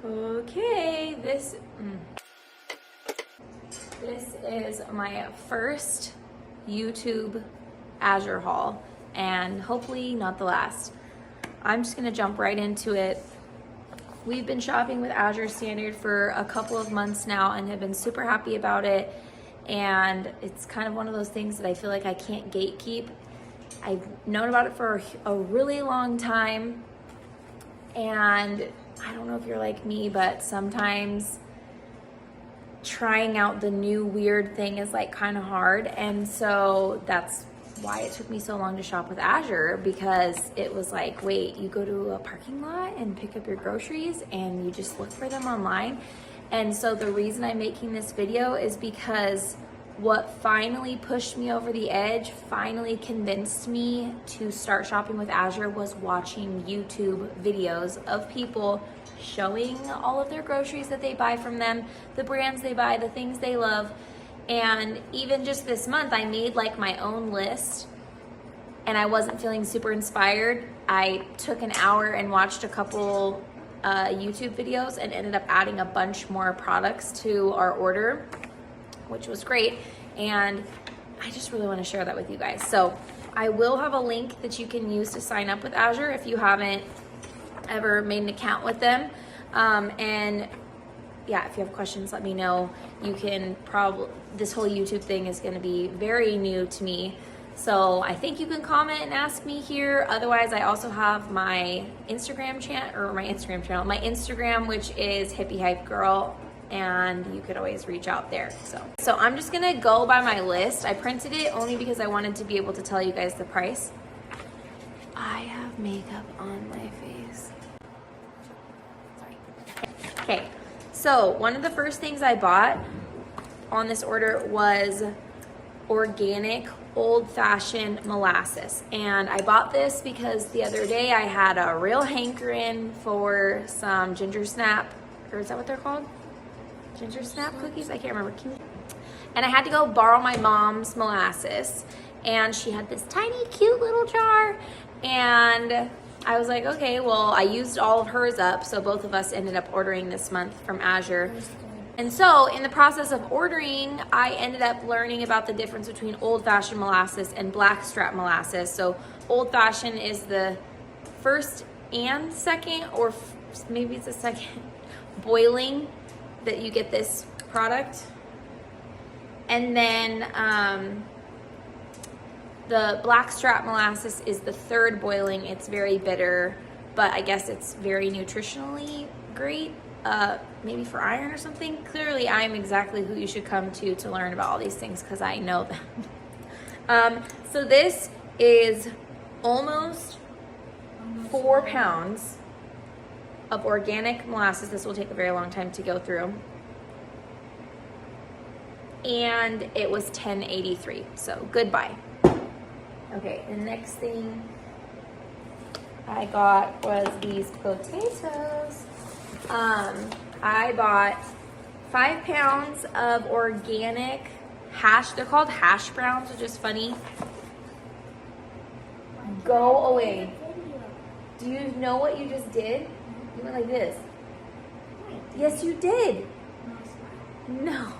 Okay, this is my first YouTube Azure haul, and hopefully not the last. I'm just gonna jump right into it. We've been shopping with Azure Standard for a couple of months now and have been super happy about it. And it's kind of one of those things that I feel like I can't gatekeep. I've known about it for a really long time. And I don't know if you're like me, but sometimes trying out the new weird thing is like kind of hard. And so that's why it took me so long to shop with Azure, because it was like, wait, you go to a parking lot and pick up your groceries and you just look for them online. And so the reason I'm making this video is because what finally pushed me over the edge, finally convinced me to start shopping with Azure, was watching YouTube videos of people showing all of their groceries that they buy from them, the brands they buy, the things they love. And even just this month, I made like my own list and I wasn't feeling super inspired. I took an hour and watched a couple YouTube videos and ended up adding a bunch more products to our order, which was great. And I just really want to share that with you guys. So I will have a link that you can use to sign up with Azure if you haven't ever made an account with them. And yeah, if you have questions, let me know. You can this whole YouTube thing is going to be very new to me. So I think you can comment and ask me here. Otherwise, I also have my Instagram, my Instagram, which is Hippie Hype Girl, and you could always reach out there. So I'm just gonna go by my list. I printed it only because I wanted to be able to tell you guys the price. I have makeup on my face. Sorry. Okay, so one of the first things I bought on this order was organic old-fashioned molasses. And I bought this because the other day I had a real hankering for some ginger snap, or is that what they're called? Ginger snap cookies? I can't remember. And I had to go borrow my mom's molasses, and she had this tiny cute little jar, and I was like, okay, well, I used all of hers up, so both of us ended up ordering this month from Azure. And so in the process of ordering, I ended up learning about the difference between old-fashioned molasses and blackstrap molasses. So old-fashioned is the first and second, or maybe it's the second boiling that you get this product. And then the blackstrap molasses is the third boiling. It's very bitter, but I guess it's very nutritionally great. Maybe for iron or something. Clearly, I'm exactly who you should come to learn about all these things, because I know them. So this is almost 4 pounds of organic molasses. This will take a very long time to go through. And it was $10.83, so goodbye. Okay, the next thing I got was these potatoes. I bought 5 pounds of organic they're called hash browns, which is funny. Go away. Do you know what you just did? You went like this. Yes, you did. No.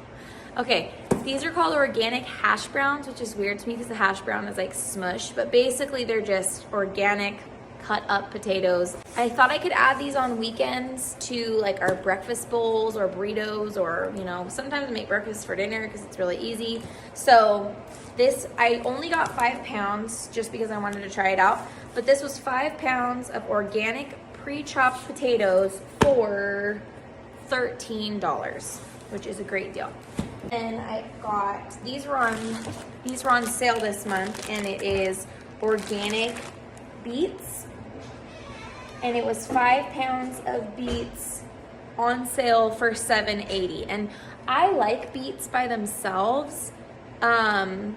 Okay, these are called organic hash browns, which is weird to me because the hash brown is like smush, but basically they're just organic cut up potatoes. I thought I could add these on weekends to like our breakfast bowls or burritos, or sometimes I make breakfast for dinner because it's really easy. So this, I only got 5 pounds just because I wanted to try it out, but this was 5 pounds of organic pre-chopped potatoes for $13, which is a great deal. And I got, these were on sale this month, and it is organic beets. And it was 5 pounds of beets on sale for $7.80. And I like beets by themselves,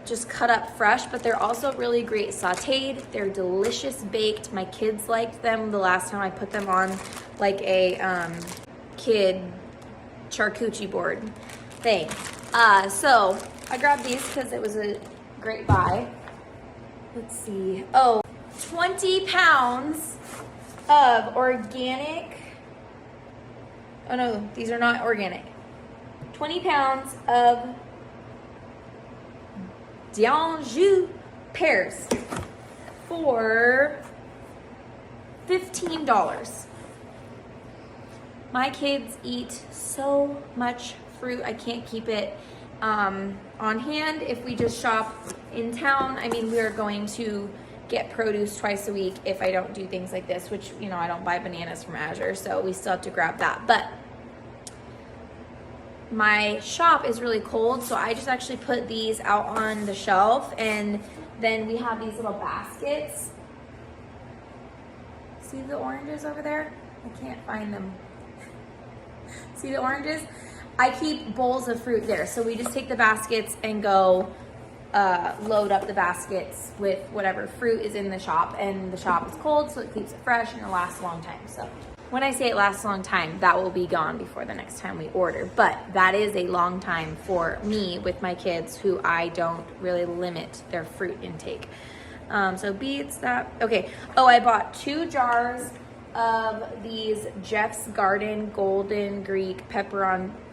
just cut up fresh, but they're also really great sauteed. They're delicious baked. My kids liked them the last time I put them on like a kid charcuterie board thing. So I grabbed these because it was a great buy. Let's see. Oh, 20 pounds of organic Oh no, these are not organic. 20 pounds of D'Anjou pears for $15. My kids eat so much fruit, I can't keep it on hand. If we just shop in town, I mean, we are going to get produce twice a week if I don't do things like this, which, you know, I don't buy bananas from Azure, so we still have to grab that. But my shop is really cold, so I just actually put these out on the shelf, and then we have these little baskets. See the oranges over there? I can't find them. See the oranges? I keep bowls of fruit there, so we just take the baskets and go load up the baskets with whatever fruit is in the shop, and the shop is cold, so it keeps it fresh and it lasts a long time. So when I say it lasts a long time, that will be gone before the next time we order, but that is a long time for me with my kids, who I don't really limit their fruit intake. So beets, that, okay. Oh, I bought 2 jars of these Jeff's Garden Golden Greek pepperoncinis,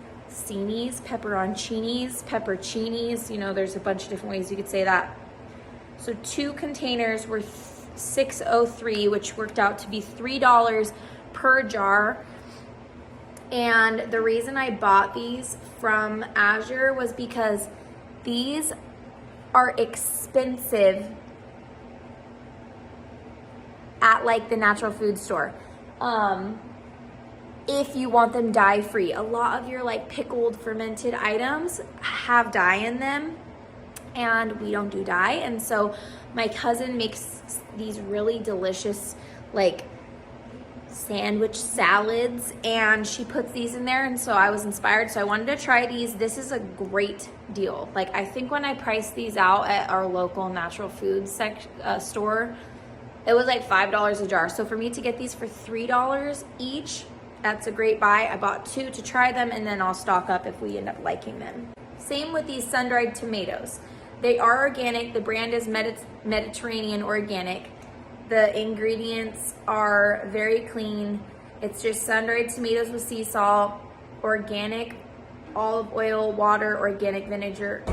you know, there's a bunch of different ways you could say that. So 2 containers were $6.03, which worked out to be $3 per jar. And the reason I bought these from Azure was because these are expensive at like the natural food store. If you want them dye free, a lot of your like pickled fermented items have dye in them, and we don't do dye. And so my cousin makes these really delicious like sandwich salads, and she puts these in there, and so I was inspired, so I wanted to try these. This is a great deal. Like, I think when I priced these out at our local natural food store, it was like $5 a jar. So for me to get these for $3 each, that's a great buy. I bought 2 to try them, and then I'll stock up if we end up liking them. Same with these sun-dried tomatoes. They are organic. The brand is Mediterranean Organic. The ingredients are very clean. It's just sun-dried tomatoes with sea salt, organic olive oil, water, organic vinegar,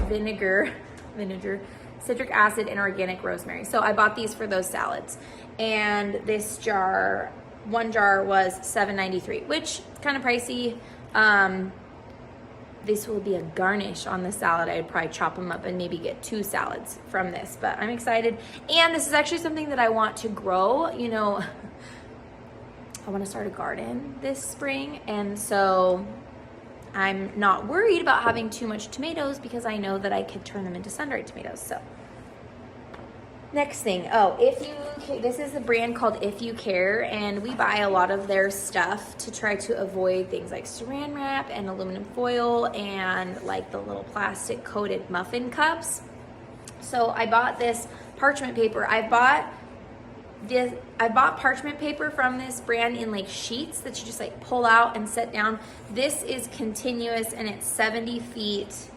citric acid, and organic rosemary. So I bought these for those salads. And this jar, 1 jar was $7.93, which is kind of pricey. This will be a garnish on the salad. I'd probably chop them up and maybe get 2 salads from this, but I'm excited. And this is actually something that I want to grow. You know, I want to start a garden this spring, and so I'm not worried about having too much tomatoes because I know that I could turn them into sun-dried tomatoes. So next thing, this is a brand called If You Care, and we buy a lot of their stuff to try to avoid things like saran wrap and aluminum foil and like the little plastic coated muffin cups. So I bought this parchment paper. I bought parchment paper from this brand in like sheets that you just like pull out and set down. This is continuous, and it's 70 feet,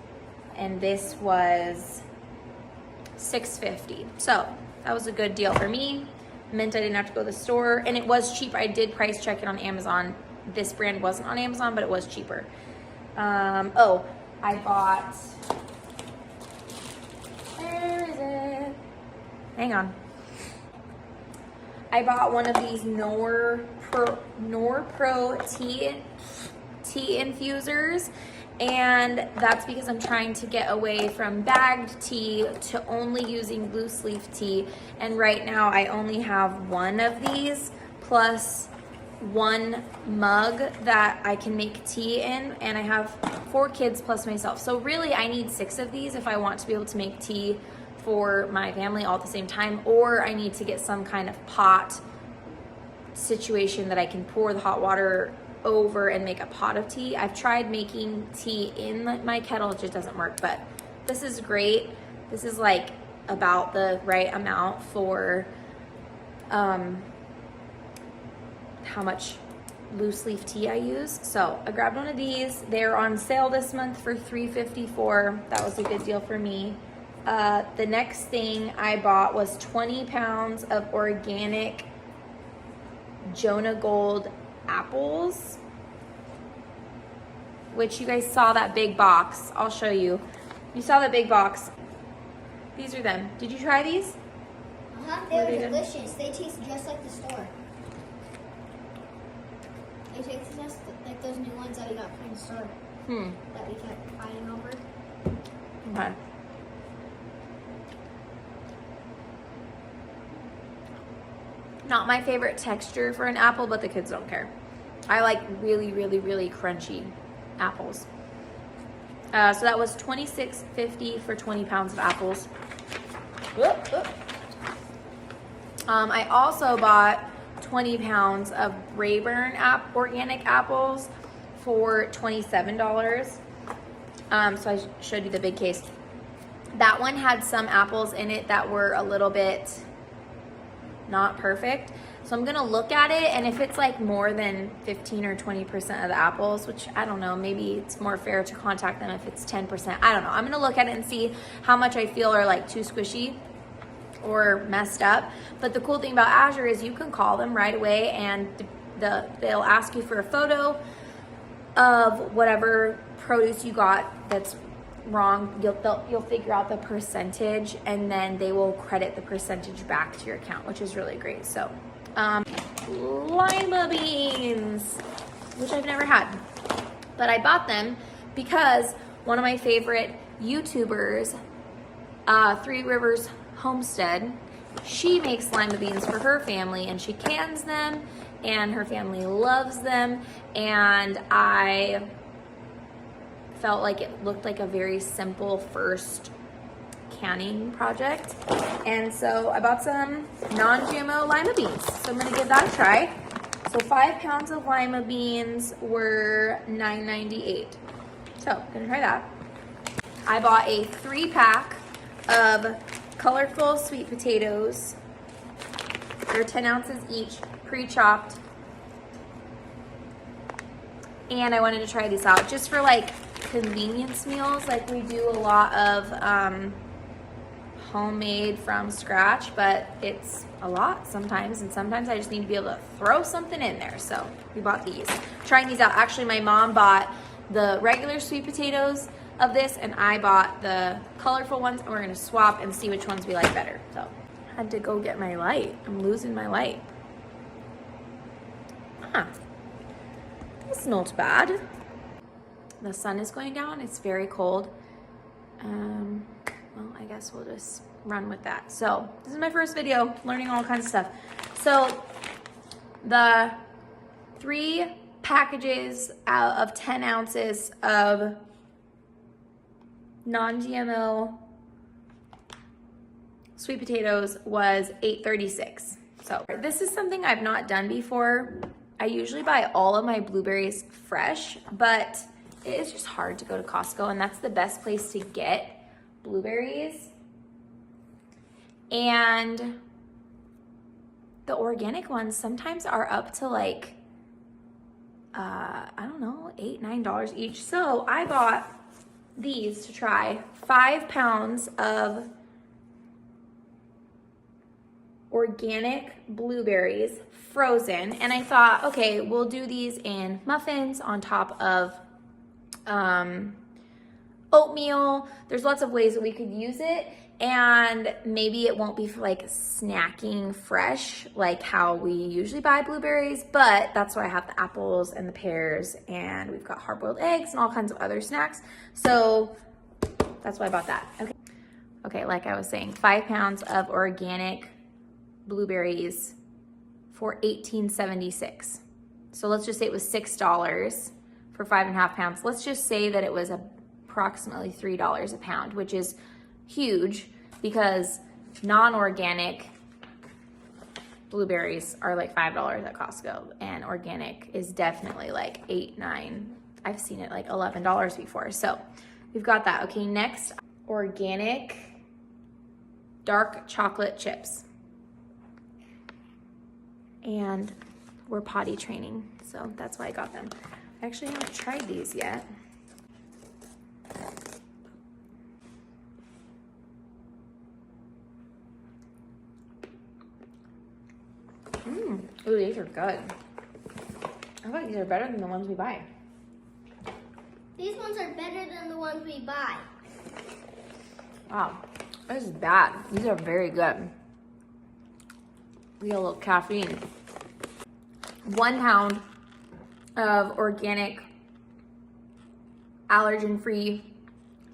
and this was $6.50. So that was a good deal for me. Meant I didn't have to go to the store, and it was cheap. I did price check it on Amazon. This brand wasn't on Amazon, but it was cheaper. I bought, where is it? Hang on. I bought one of these Nor Pro tea infusers. And that's because I'm trying to get away from bagged tea to only using loose leaf tea. And right now I only have 1 of these plus 1 mug that I can make tea in. And I have 4 kids plus myself. So really I need 6 of these if I want to be able to make tea for my family all at the same time. Or I need to get some kind of pot situation that I can pour the hot water over and make a pot of tea. I've tried making tea in my kettle, it just doesn't work, but this is great. This is like about the right amount for how much loose leaf tea I use. So I grabbed one of these. They're on sale this month for $3.54. That was a good deal for me. The next thing I bought was 20 pounds of organic Jonah Gold apples. which you guys saw that big box. I'll show you. You saw that big box. These are them. Did you try these? They were delicious. They taste just like the store. They taste just like those new ones that we got from the store. That we kept fighting over. Okay. Not my favorite texture for an apple, but the kids don't care. I like really, really, really crunchy apples. So that was $26.50 for 20 pounds of apples. Whoop, whoop. I also bought 20 pounds of Rayburn organic apples for $27. So I showed you the big case. That one had some apples in it that were a little bit not perfect. So I'm gonna look at it, and if it's like more than 15 or 20% of the apples, which I don't know, maybe it's more fair to contact them if it's 10%. I don't know. I'm gonna look at it and see how much I feel are like too squishy or messed up. But the cool thing about Azure is you can call them right away, and they'll ask you for a photo of whatever produce you got that's wrong. You'll figure out the percentage, and then they will credit the percentage back to your account, which is really great. So Lima beans, which I've never had, but I bought them because one of my favorite YouTubers, Three Rivers Homestead, she makes lima beans for her family, and she cans them, and her family loves them, and I felt like it looked like a very simple first canning project. And so I bought some non-GMO lima beans. So I'm gonna give that a try. So 5 pounds of lima beans were $9.98. So I'm gonna try that. I bought a 3-pack of colorful sweet potatoes. They're 10 ounces each, pre-chopped. And I wanted to try these out just for like convenience meals. Like we do a lot of homemade from scratch, but it's a lot sometimes, and sometimes I just need to be able to throw something in there. So we bought these. Trying these out. Actually, my mom bought the regular sweet potatoes of this, and I bought the colorful ones, and we're gonna swap and see which ones we like better. So I had to go get my light. I'm losing my light. Huh. That's not bad. The sun is going down. It's very cold. Well, I guess we'll just run with that. So this is my first video, learning all kinds of stuff. So the 3 packages out of 10 ounces of non-GMO sweet potatoes was $8.36. So this is something I've not done before. I usually buy all of my blueberries fresh, but it is just hard to go to Costco, and that's the best place to get blueberries. And the organic ones sometimes are up to like, I don't know, $8, $9 each. So I bought these to try. 5 pounds of organic blueberries, frozen. And I thought, okay, we'll do these in muffins on top of oatmeal. There's lots of ways that we could use it, and maybe it won't be for like snacking fresh like how we usually buy blueberries, but that's why I have the apples and the pears, and we've got hard-boiled eggs and all kinds of other snacks. So that's why I bought that. Okay, like I was saying, 5 pounds of organic blueberries for $18.76. So let's just say it was $6 for 5.5 pounds. Let's just say that it was approximately $3 a pound, which is huge because non-organic blueberries are like $5 at Costco, and organic is definitely like $8, $9. I've seen it like $11 before. So we've got that. Okay, next, organic dark chocolate chips. And we're potty training, so that's why I got them. I actually haven't tried these yet. Ooh, these are good. I feel like these are better than the ones we buy. These ones are better than the ones we buy. Wow, this is bad. These are very good. We got a little caffeine. 1 pound of organic, allergen-free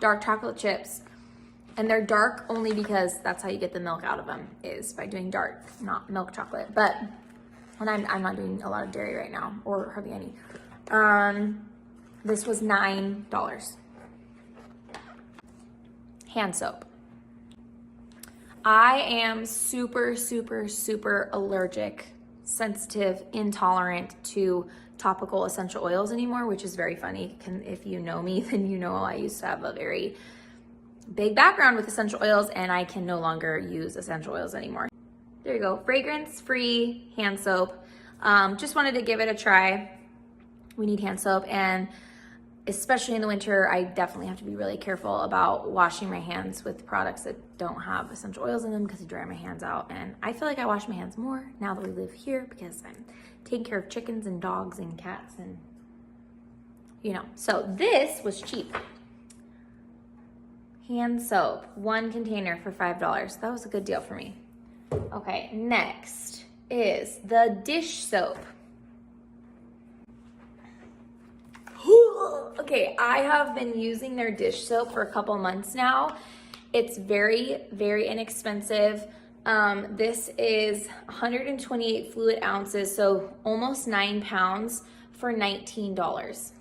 dark chocolate chips. And they're dark only because that's how you get the milk out of them, is by doing dark, not milk chocolate. But, and I'm not doing a lot of dairy right now, or hardly any. This was $9. Hand soap. I am super, super, super allergic, sensitive, intolerant to topical essential oils anymore, which is very funny. If you know me, then you know I used to have a very big background with essential oils, and I can no longer use essential oils anymore. There you go, fragrance-free hand soap. Just wanted to give it a try. We need hand soap, and especially in the winter, I definitely have to be really careful about washing my hands with products that don't have essential oils in them because they dry my hands out. And I feel like I wash my hands more now that we live here because I'm taking care of chickens and dogs and cats and, you know. So this was cheap. Hand soap, 1 container for $5. That was a good deal for me. Okay, next is the dish soap. Okay, I have been using their dish soap for a couple months now. It's very, very inexpensive. This is 128 fluid ounces, so almost 9 pounds for $19.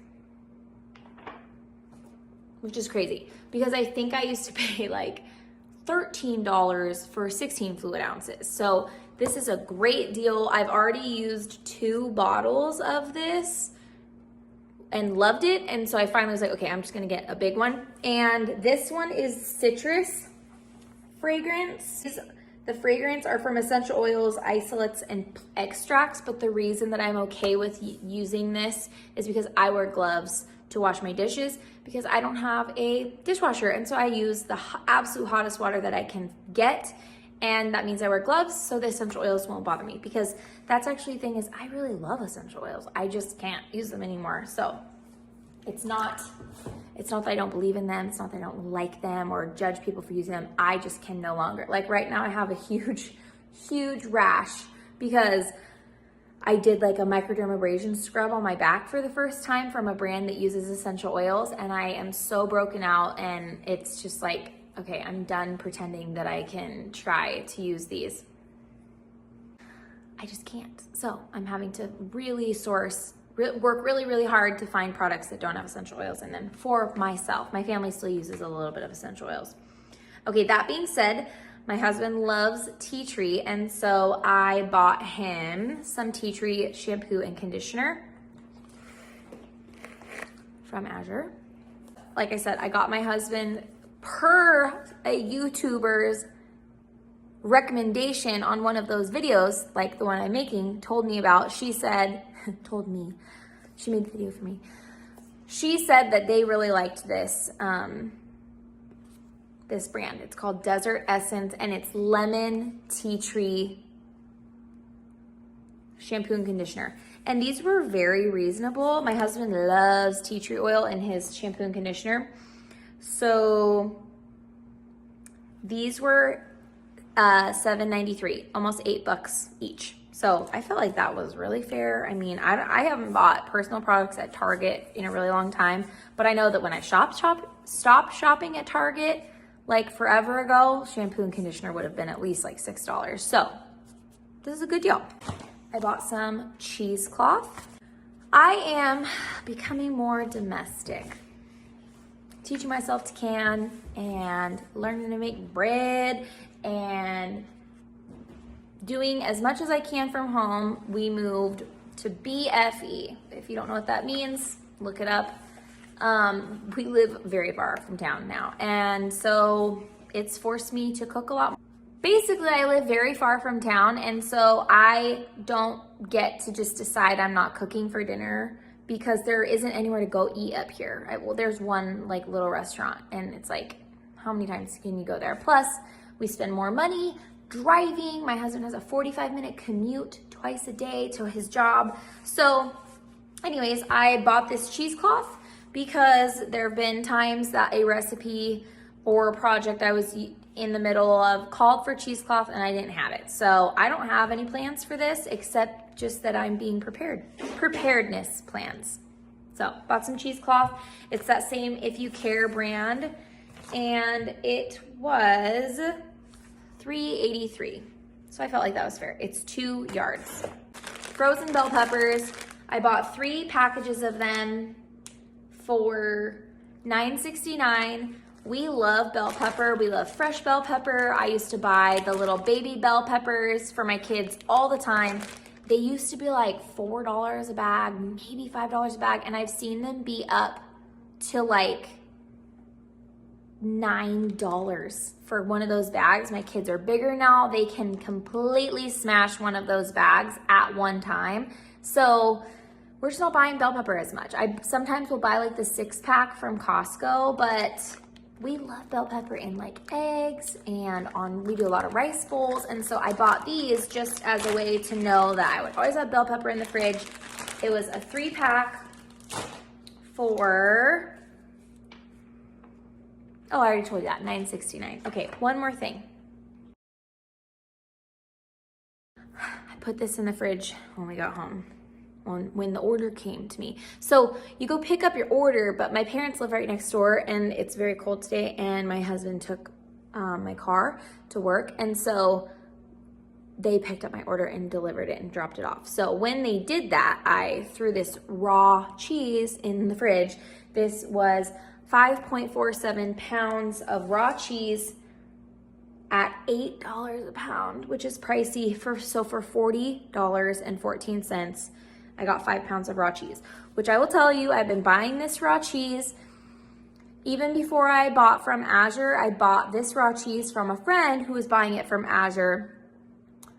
Which is crazy because I think I used to pay like $13 for 16 fluid ounces. So this is a great deal. I've already used 2 bottles of this and loved it. And so I finally was like, okay, I'm just gonna get a big one. And this one is citrus fragrance. The fragrance are from essential oils, isolates, and extracts. But the reason that I'm okay with using this is because I wear gloves to wash my dishes because I don't have a dishwasher. And so I use the absolute hottest water that I can get. And that means I wear gloves so the essential oils won't bother me, because that's actually the thing is I really love essential oils. I just can't use them anymore. So it's not that I don't believe in them. It's not that I don't like them or judge people for using them. I just can no longer. Like right now I have a huge, huge rash because I did like a microdermabrasion scrub on my back for the first time from a brand that uses essential oils. And I am so broken out, and it's just like, okay, I'm done pretending that I can try to use these. I just can't. So I'm having to really work really, really hard to find products that don't have essential oils in them for myself. My family still uses a little bit of essential oils. Okay, that being said, my husband loves tea tree, and so I bought him some tea tree shampoo and conditioner from Azure. Like I said, I got my husband per a YouTuber's recommendation on one of those videos, like the one I'm making, told me about. She said, she made the video for me. She said that they really liked this, this brand. It's called Desert Essence, and it's lemon tea tree shampoo and conditioner. And these were very reasonable. My husband loves tea tree oil in his shampoo and conditioner. So these were $7.93, almost $8 each. So I felt like that was really fair. I mean, I haven't bought personal products at Target in a really long time, but I know that when I stopped shopping at Target like forever ago, shampoo and conditioner would have been at least like $6. So this is a good deal. I bought some cheesecloth. I am becoming more domestic, teaching myself to can and learning to make bread and doing as much as I can from home. We moved to BFE. If you don't know what that means, look it up. We live very far from town now, and so it's forced me to cook a lot more. Basically, I live very far from town, and so I don't get to just decide I'm not cooking for dinner because there isn't anywhere to go eat up here. Well, there's one like little restaurant, and it's like, how many times can you go there? Plus, we spend more money driving. My husband has a 45-minute commute twice a day to his job. So anyways, I bought this cheesecloth because there have been times that a recipe or a project I was in the middle of called for cheesecloth and I didn't have it. So I don't have any plans for this except just that I'm being prepared. Preparedness plans. So bought some cheesecloth. It's that same If You Care brand, and it was $3.83. So I felt like that was fair. It's 2 yards. Frozen bell peppers. I bought 3 packages of them for $9.69. We love bell pepper. We love fresh bell pepper. I used to buy the little baby bell peppers for my kids all the time. They used to be like $4 a bag, maybe $5 a bag, and I've seen them be up to like $9 for one of those bags. My kids are bigger now. They can completely smash one of those bags at one time. So we're just not buying bell pepper as much. I sometimes will buy like the 6-pack from Costco, but we love bell pepper in like eggs and we do a lot of rice bowls. And so I bought these just as a way to know that I would always have bell pepper in the fridge. It was a 3-pack for, oh, I already told you that, $9.69. Okay, one more thing. I put this in the fridge when we got home. When the order came to me. So you go pick up your order, but my parents live right next door and it's very cold today, and my husband took my car to work, and so they picked up my order and delivered it and dropped it off. So when they did that, I threw this raw cheese in the fridge. This was 5.47 pounds of raw cheese at $8 a pound, which is pricey. So for $40.14, I got 5 pounds of raw cheese, which I will tell you, I've been buying this raw cheese. Even before I bought from Azure, I bought this raw cheese from a friend who was buying it from Azure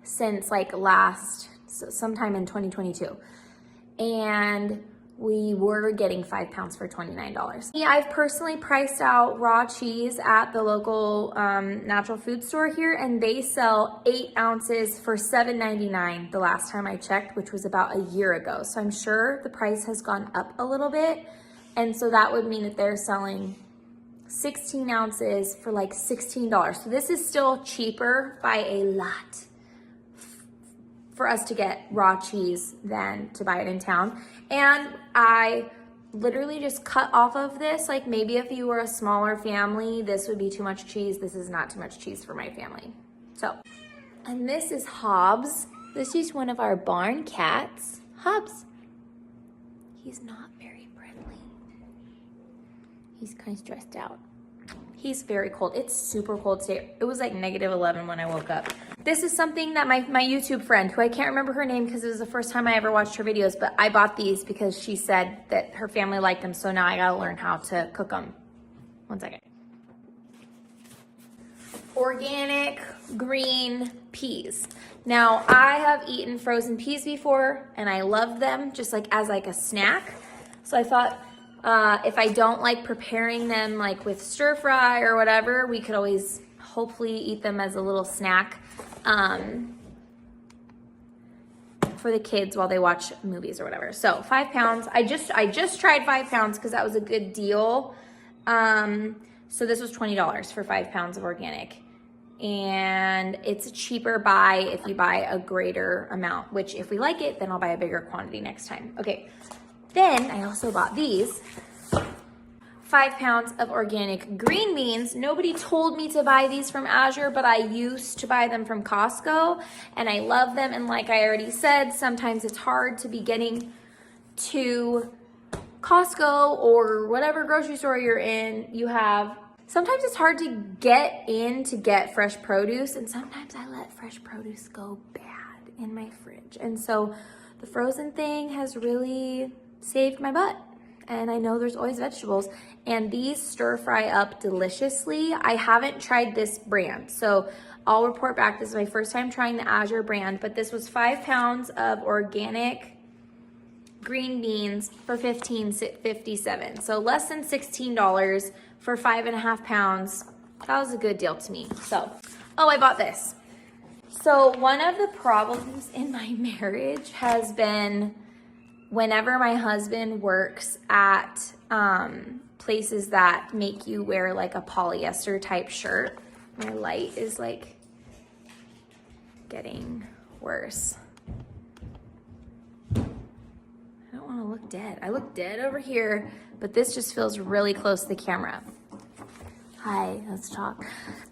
since like sometime in 2022. And we were getting 5 pounds for $29. Yeah, I've personally priced out raw cheese at the local natural food store here, and they sell 8 ounces for $7.99 the last time I checked, which was about a year ago. So I'm sure the price has gone up a little bit. And so that would mean that they're selling 16 ounces for like $16. So this is still cheaper by a lot for us to get raw cheese than to buy it in town. And I literally just cut off of this. Like maybe if you were a smaller family, this would be too much cheese. This is not too much cheese for my family. So, and this is Hobbs. This is one of our barn cats. Hobbs. He's not very friendly. He's kind of stressed out. He's very cold. It's super cold today. It was like -11 when I woke up. This is something that my YouTube friend, who I can't remember her name because it was the first time I ever watched her videos, but I bought these because she said that her family liked them, so now I gotta learn how to cook them. One second. Organic green peas. Now, I have eaten frozen peas before, and I love them just like as like a snack. So I thought, if I don't like preparing them like with stir fry or whatever, we could always hopefully eat them as a little snack for the kids while they watch movies or whatever. So 5 pounds. I just tried 5 pounds because that was a good deal. So this was $20 for 5 pounds of organic. And it's a cheaper buy if you buy a greater amount, which if we like it, then I'll buy a bigger quantity next time. Okay. Then I also bought these 5 pounds of organic green beans. Nobody told me to buy these from Azure, but I used to buy them from Costco and I love them. And like I already said, sometimes it's hard to be getting to Costco or whatever grocery store you're in. Sometimes it's hard to get in to get fresh produce, and sometimes I let fresh produce go bad in my fridge. And so the frozen thing has really saved my butt. And I know there's always vegetables, and these stir fry up deliciously. I haven't tried this brand, so I'll report back. This is my first time trying the Azure brand, but this was 5 pounds of organic green beans for $15.57. So less than $16 for 5.5 pounds. That was a good deal to me. So, oh, I bought this. So one of the problems in my marriage has been whenever my husband works at places that make you wear like a polyester type shirt, my light is like getting worse. I don't want to look dead. I look dead over here, but this just feels really close to the camera. Hi, let's talk.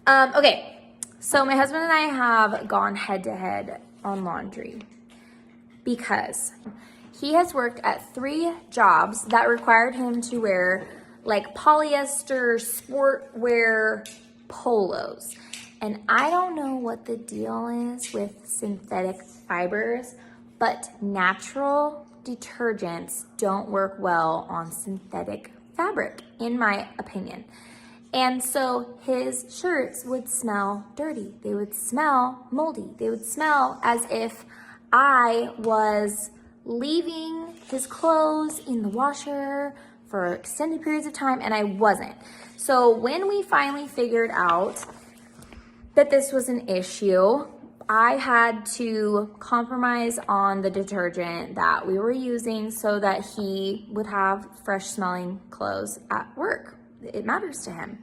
Okay, so my husband and I have gone head to head on laundry because he has worked at 3 jobs that required him to wear like polyester sportwear polos. And I don't know what the deal is with synthetic fibers, but natural detergents don't work well on synthetic fabric, in my opinion. And so his shirts would smell dirty. They would smell moldy. They would smell as if I was leaving his clothes in the washer for extended periods of time, and I wasn't. So when we finally figured out that this was an issue, I had to compromise on the detergent that we were using so that he would have fresh smelling clothes at work. It matters to him.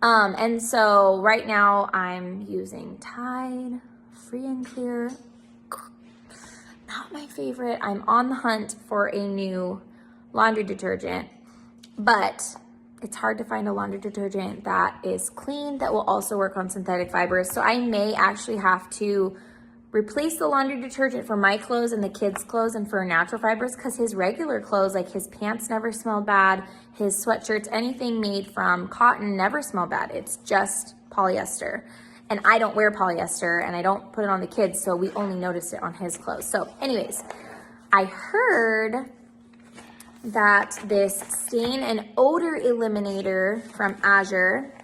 And so right now I'm using Tide, Free and Clear. Not my favorite. I'm on the hunt for a new laundry detergent, but it's hard to find a laundry detergent that is clean, that will also work on synthetic fibers. So I may actually have to replace the laundry detergent for my clothes and the kids' clothes and for natural fibers, because his regular clothes, like his pants never smell bad, his sweatshirts, anything made from cotton never smell bad. It's just polyester. And I don't wear polyester and I don't put it on the kids, so we only noticed it on his clothes. So anyways, I heard that this stain and odor eliminator from Azure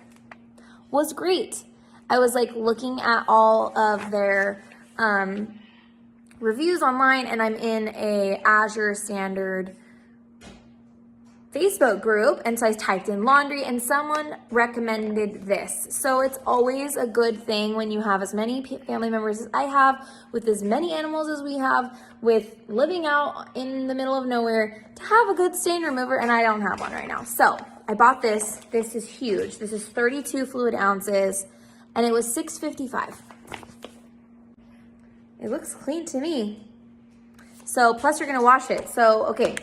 was great. I was like looking at all of their reviews online, and I'm in a Azure standard Facebook group, and so I typed in laundry and someone recommended this. So it's always a good thing when you have as many family members as I have, with as many animals as we have, with living out in the middle of nowhere, to have a good stain remover, and I don't have one right now. So I bought this. This is huge. This is 32 fluid ounces, and it was $6.55. It looks clean to me. So plus you're gonna wash it. So okay,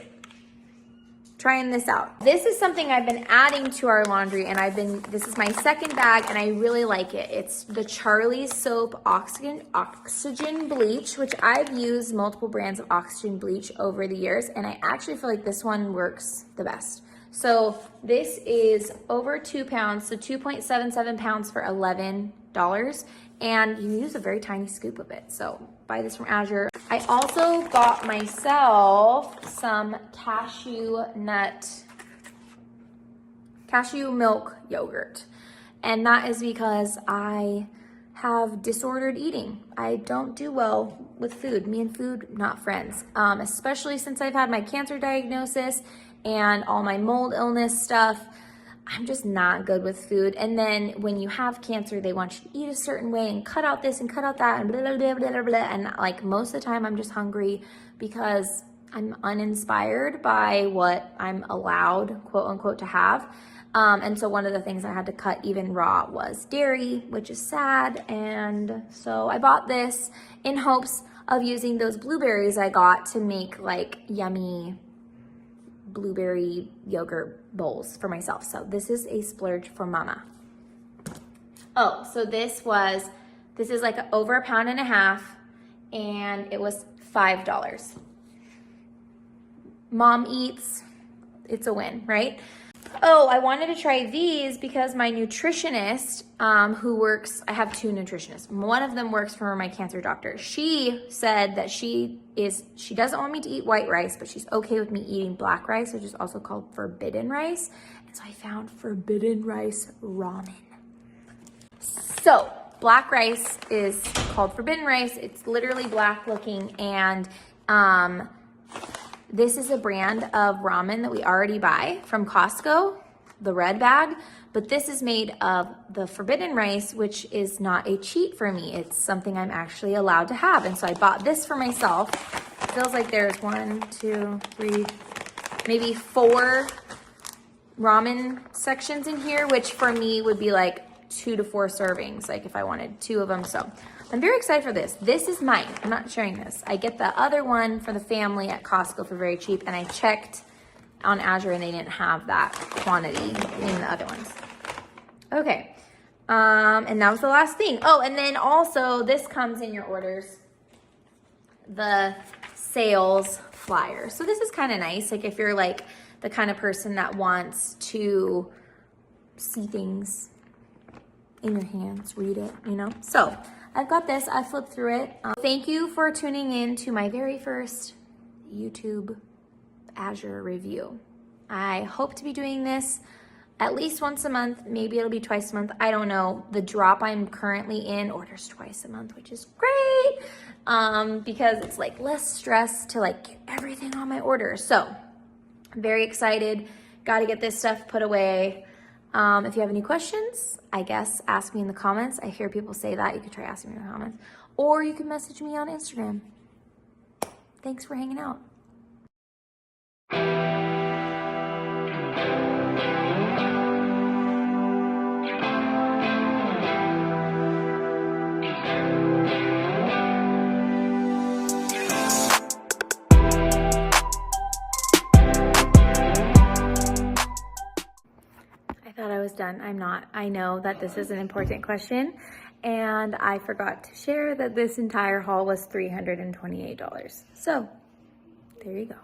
trying this out. This is something I've been adding to our laundry, and this is my second bag and I really like it. It's the Charlie's Soap Oxygen Bleach, which I've used multiple brands of Oxygen Bleach over the years, and I actually feel like this one works the best. So this is over 2 pounds, so 2.77 pounds for $11. And you can use a very tiny scoop of it. So buy this from Azure. I also got myself some cashew milk yogurt. And that is because I have disordered eating. I don't do well with food. Me and food, not friends. Especially since I've had my cancer diagnosis and all my mold illness stuff. I'm just not good with food. And then when you have cancer, they want you to eat a certain way and cut out this and cut out that and blah, blah, blah, blah, blah. And like most of the time I'm just hungry because I'm uninspired by what I'm allowed, quote unquote, to have. And so one of the things I had to cut even raw was dairy, which is sad. And so I bought this in hopes of using those blueberries I got to make like yummy blueberry yogurt bowls for myself. So this is a splurge for mama. Oh, so this is like over 1.5 pounds, and it was $5. Mom eats, it's a win, right? Oh, I wanted to try these because my nutritionist, I have 2 nutritionists. One of them works for my cancer doctor. She said that she doesn't want me to eat white rice, but she's okay with me eating black rice, which is also called forbidden rice. And so I found forbidden rice ramen. So black rice is called forbidden rice. It's literally black looking, and this is a brand of ramen that we already buy from Costco, the red bag, but this is made of the forbidden rice, which is not a cheat for me. It's something I'm actually allowed to have. And so I bought this for myself. feels like there's 1, 2, 3, maybe 4 ramen sections in here, which for me would be like 2 to 4 servings, like if I wanted 2 of them. So I'm very excited for this. This is mine. I'm not sharing this. I get the other one for the family at Costco for very cheap, and I checked on Azure and they didn't have that quantity in the other ones. Okay, and that was the last thing. Oh, and then also this comes in your orders, the sales flyer. So this is kind of nice, like if you're like the kind of person that wants to see things in your hands, read it, you know? So I've got this, I flipped through it. Thank you for tuning in to my very first YouTube Azure review. I hope to be doing this at least once a month. Maybe it'll be twice a month. I don't know. The drop I'm currently in orders twice a month, which is great because it's like less stress to like get everything on my order. So I'm very excited. Got to get this stuff put away. If you have any questions, I guess ask me in the comments. I hear people say that. You could try asking me in the comments, or you can message me on Instagram. Thanks for hanging out. I was done. I'm not. I know that this is an important question, and I forgot to share that this entire haul was $328. So there you go.